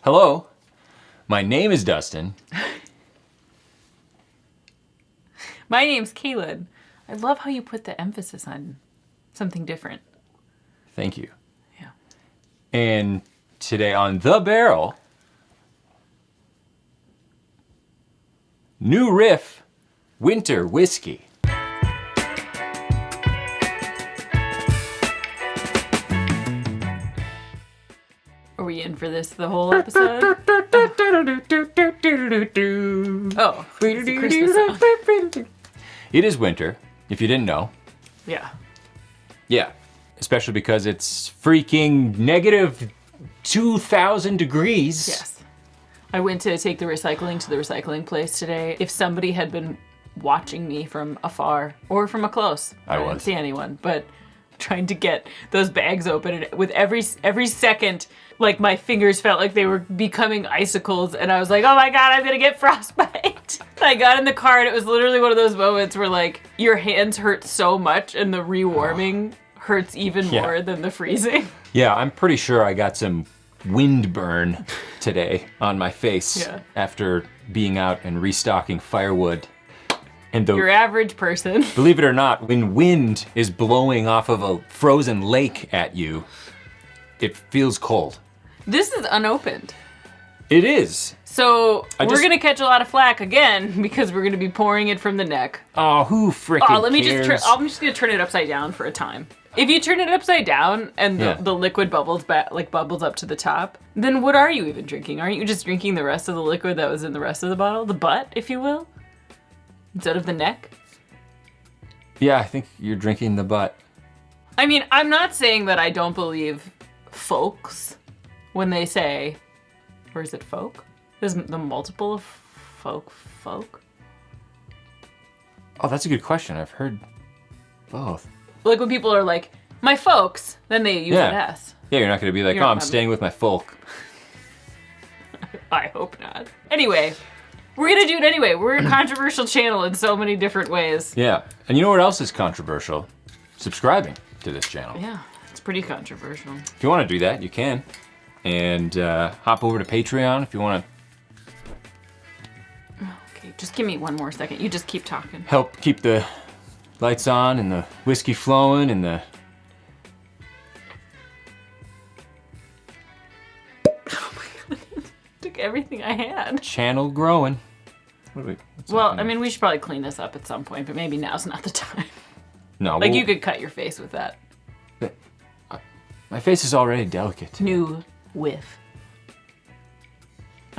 Hello, my name is Dustin. My name's Kaylin. I love how you put the emphasis on something different. Thank you. Yeah. And today on The Barrel, new Riff Winter Whiskey. Are we in for this the whole episode? Oh, it's a Christmas song. It is winter, if you didn't know. Yeah. Yeah, especially because it's freaking negative 2,000 degrees. Yes. I went to take the recycling to the recycling place today. If somebody had been watching me from afar or from a close, I didn't see anyone, but trying to get those bags open, and with every second, like my fingers felt like they were becoming icicles, and I was like, oh my god, I'm gonna get frostbite. I got in the car and it was literally one of those moments where like your hands hurt so much and the rewarming hurts even more than the freezing. Yeah, I'm pretty sure I got some wind burn today on my face after being out and restocking firewood. And your average person. Believe it or not, when wind is blowing off of a frozen lake at you, it feels cold. This is unopened. It is. So we're gonna catch a lot of flack again because we're gonna be pouring it from the neck. Oh, who freaking cares? I'm just gonna turn it upside down for a time. If you turn it upside down and the liquid bubbles back, like bubbles up to the top, then what are you even drinking? Aren't you just drinking the rest of the liquid that was in the rest of the bottle? The butt, if you will? Instead of the neck? Yeah, I think you're drinking the butt. I mean, I'm not saying that I don't believe folks when they say, or is it folk? Is the multiple of folk? Oh, that's a good question. I've heard both. Like when people are like, my folks, then they use an S. Yeah, you're not going to be like, I'm staying with my folk. I hope not. Anyway. We're gonna do it anyway. We're a controversial channel in so many different ways. Yeah, and you know what else is controversial? Subscribing to this channel. Yeah, it's pretty controversial. If you want to do that, you can. And hop over to Patreon if you want to. Okay, just give me one more second. You just keep talking. Help keep the lights on and the whiskey flowing and the... Oh my god, took everything I had. Channel growing. Well, I mean, we should probably clean this up at some point, but maybe now's not the time. No, like you could cut your face with that. My face is already delicate. New whiff.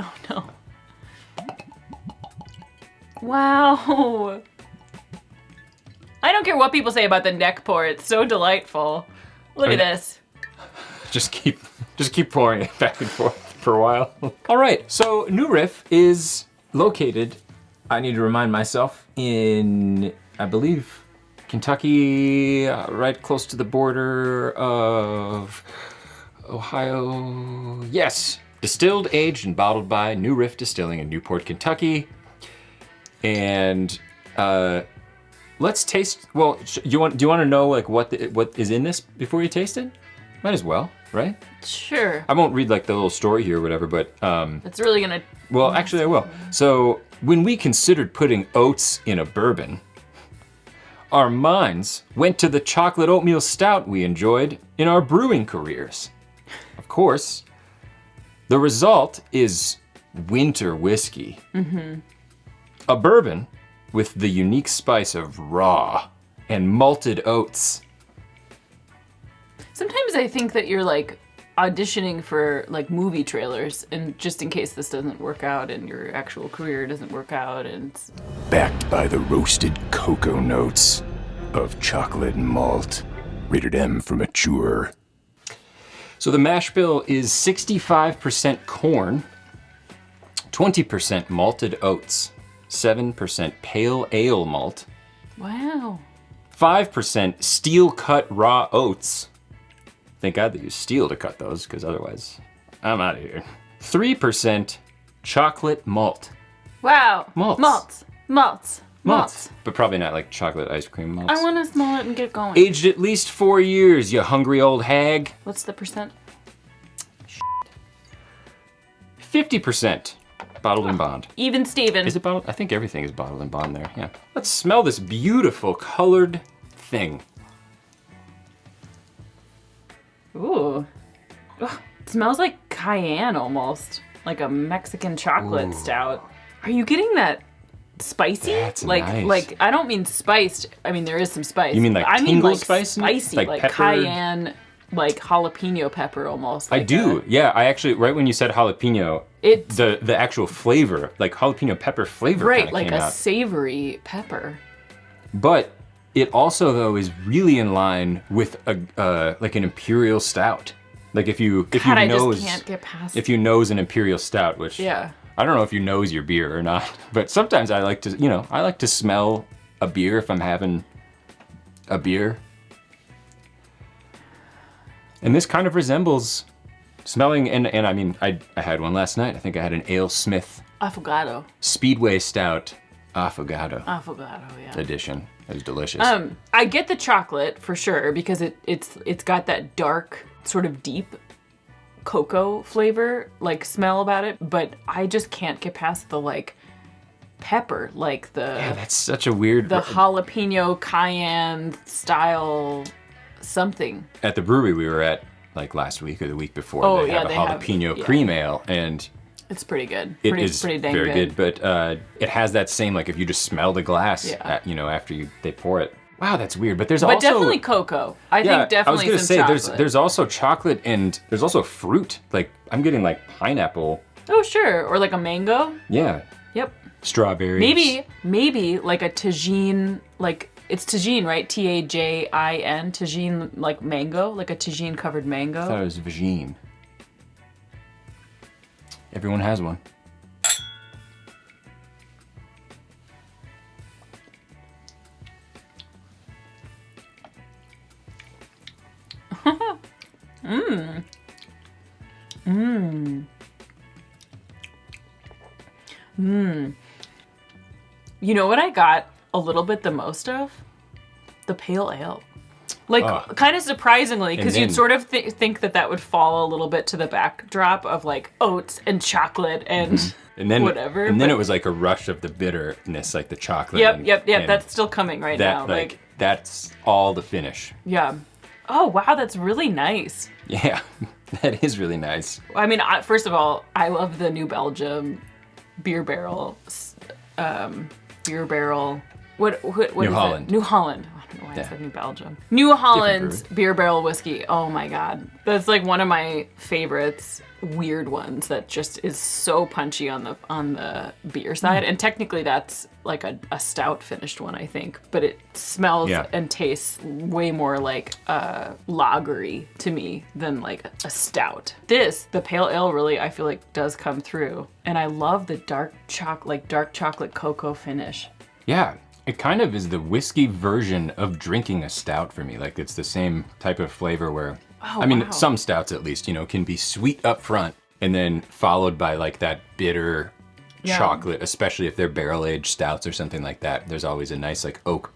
Oh no. Wow. I don't care what people say about the neck pour. It's so delightful. Look at this. Just keep pouring it back and forth for a while. All right, so New Riff is located, I need to remind myself, in, I believe, Kentucky, right close to the border of Ohio. Yes, distilled, aged, and bottled by New Riff Distilling in Newport, Kentucky. And let's taste. Well, do you want to know like what is in this before you taste it? Might as well, right? Sure. I won't read like the little story here or whatever, but it's really gonna. Well, actually, I will. So when we considered putting oats in a bourbon, our minds went to the chocolate oatmeal stout we enjoyed in our brewing careers. Of course, the result is winter whiskey. Mm-hmm. A bourbon with the unique spice of raw and malted oats. Sometimes I think that you're like auditioning for like movie trailers, and just in case this doesn't work out and your actual career doesn't work out, and backed by the roasted cocoa notes of chocolate malt, rated M for mature. So the mash bill is 65% corn, 20% malted oats, 7% pale ale malt. Wow. 5% steel cut raw oats. Thank God they use steel to cut those, because otherwise, I'm out of here. 3% chocolate malt. Wow. Malts. Malts. But probably not like chocolate ice cream malts. I want to smell it and get going. Aged at least 4 years, you hungry old hag. What's the percent? 50% bottled and bond. Even Steven. Is it bottled? I think everything is bottled and bond there, yeah. Let's smell this beautiful colored thing. Ooh. Ugh, it smells like cayenne almost. Like a Mexican chocolate stout. Are you getting that spicy? That's like nice. Like I don't mean spiced. I mean there is some spice. You mean like I mean tingle like spicy? Spicy, like peppered? cayenne, like jalapeno pepper almost. Like I do, yeah. I actually, right when you said jalapeno, It's the actual flavor, like jalapeno pepper flavor, right, kinda like came a out. savory pepper. But it also though is really in line with a like an imperial stout. Like if you I nose, just can't get past. if you nose an imperial stout, which Yeah. I don't know if you nose your beer or not, but sometimes I like to, I like to smell a beer if I'm having a beer. And this kind of resembles smelling, and I mean, I had one last night. I think I had an Ale Smith Affogato. Speedway Stout Affogato Yeah. edition. It was delicious. I get the chocolate for sure because it's got that dark, sort of deep cocoa flavor, like smell about it, but I just can't get past the like pepper, like the Yeah, that's such a weird. the jalapeno cayenne style something. At the brewery we were at like last week or the week before, Oh, they yeah, have a they jalapeno have- cream ale, and It's pretty good. it pretty, is pretty dang very good. But it has that same, like if you just smell the glass, Yeah. after they pour it. Wow, that's weird. But there's But also definitely cocoa. I think definitely I was gonna some say chocolate. there's also chocolate and there's also fruit. Like I'm getting like pineapple. Oh sure, or like a mango. Yeah, Yep. strawberries. Maybe like a tagine, like it's tagine, right? Tajin, tagine, like mango, like a tagine covered I thought mango. it was vagine. Everyone has one. You know what I got a little bit the most of? The pale ale. Like, kind of surprisingly, because And you'd then- sort of think that would fall a little bit to the backdrop of like oats and chocolate and And then whatever. And then but- it was like a rush of the bitterness, like the chocolate. Yep. and That's still coming right that, now. like that's all the finish. Yeah. Oh wow, that's really nice. Yeah, that is really nice. I mean, first of all, I love the New Belgium beer barrel. Beer barrel. What is New Holland. it? New Holland. I don't know why I Yeah. said New Belgium. New Holland beer barrel whiskey. Oh my god, that's like one of my favorites. Weird ones that just is so punchy on the beer side, and technically that's like a stout finished one, I think, but it smells and tastes way more like lagery to me than like a stout. The pale ale really, I feel like does come through, and I love the dark chocolate cocoa finish. Yeah, it kind of is the whiskey version of drinking a stout for me. Like it's the same type of flavor where, wow. some stouts at least, can be sweet up front and then followed by like that bitter chocolate, especially if they're barrel-aged stouts or something like that. There's always a nice like oak,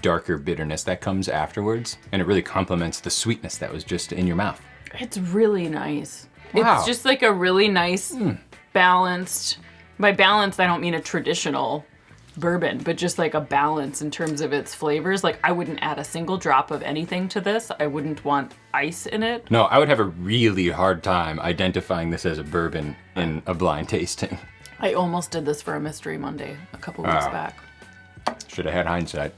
darker bitterness that comes afterwards, and it really complements the sweetness that was just in your mouth. It's really nice. Wow. It's just like a really nice, balanced, by balanced I don't mean a traditional bourbon, but just like a balance in terms of its flavors. Like I wouldn't add a single drop of anything to this. I wouldn't want ice in it. No, I would have a really hard time identifying this as a bourbon in a blind tasting. I almost did this for a Mystery Monday a couple weeks back. Should have had hindsight.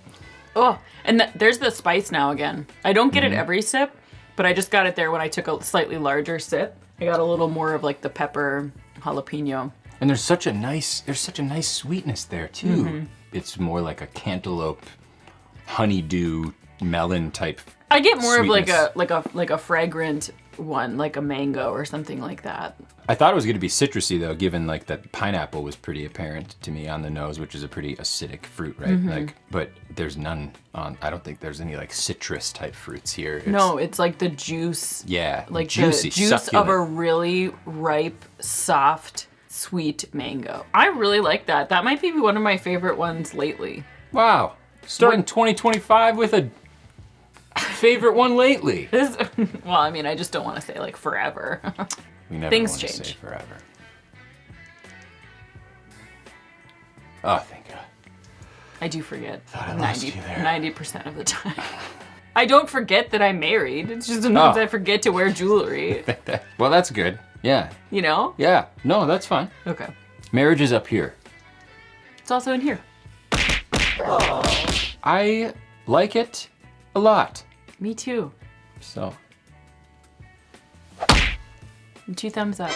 Oh, and there's the spice now again. I don't get it every sip, but I just got it there when I took a slightly larger sip. I got a little more of like the pepper jalapeno. And there's such a nice sweetness there too. It's more like a cantaloupe, honeydew, melon type. I get more sweetness. of like a fragrant one, like a mango or something like that. I thought it was going to be citrusy though, given like that pineapple was pretty apparent to me on the nose, which is a pretty acidic fruit, right? Like, but there's none on. I don't think there's any like citrus type fruits here. No, it's like the juice. Yeah, Like juicy, the juice succulent. of a really ripe, soft, sweet mango. I really like that. That might be one of my favorite ones lately. Wow, starting 2025 with a favorite one lately. Well, I mean, I just don't want to say like forever. We never Things want to change. say forever. Oh, thank God. I do forget. I lost you there. 90% of the time. I don't forget that I'm married. It's just sometimes I forget to wear jewelry. Well, that's good. Yeah. You know? Yeah. No, that's fine. Okay. Marriage is up here. It's also in here. I like it a lot. Me too. So. 2 thumbs up.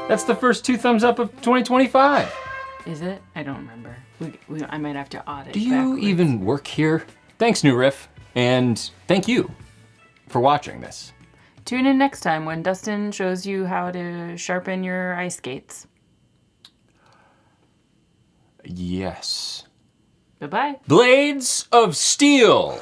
That's the first 2 thumbs up of 2025. Is it? I don't remember. I might have to audit. Do you backwards. even work here? Thanks, New Riff. And thank you for watching this. Tune in next time when Dustin shows you how to sharpen your ice skates. Yes. Bye-bye. Blades of Steel.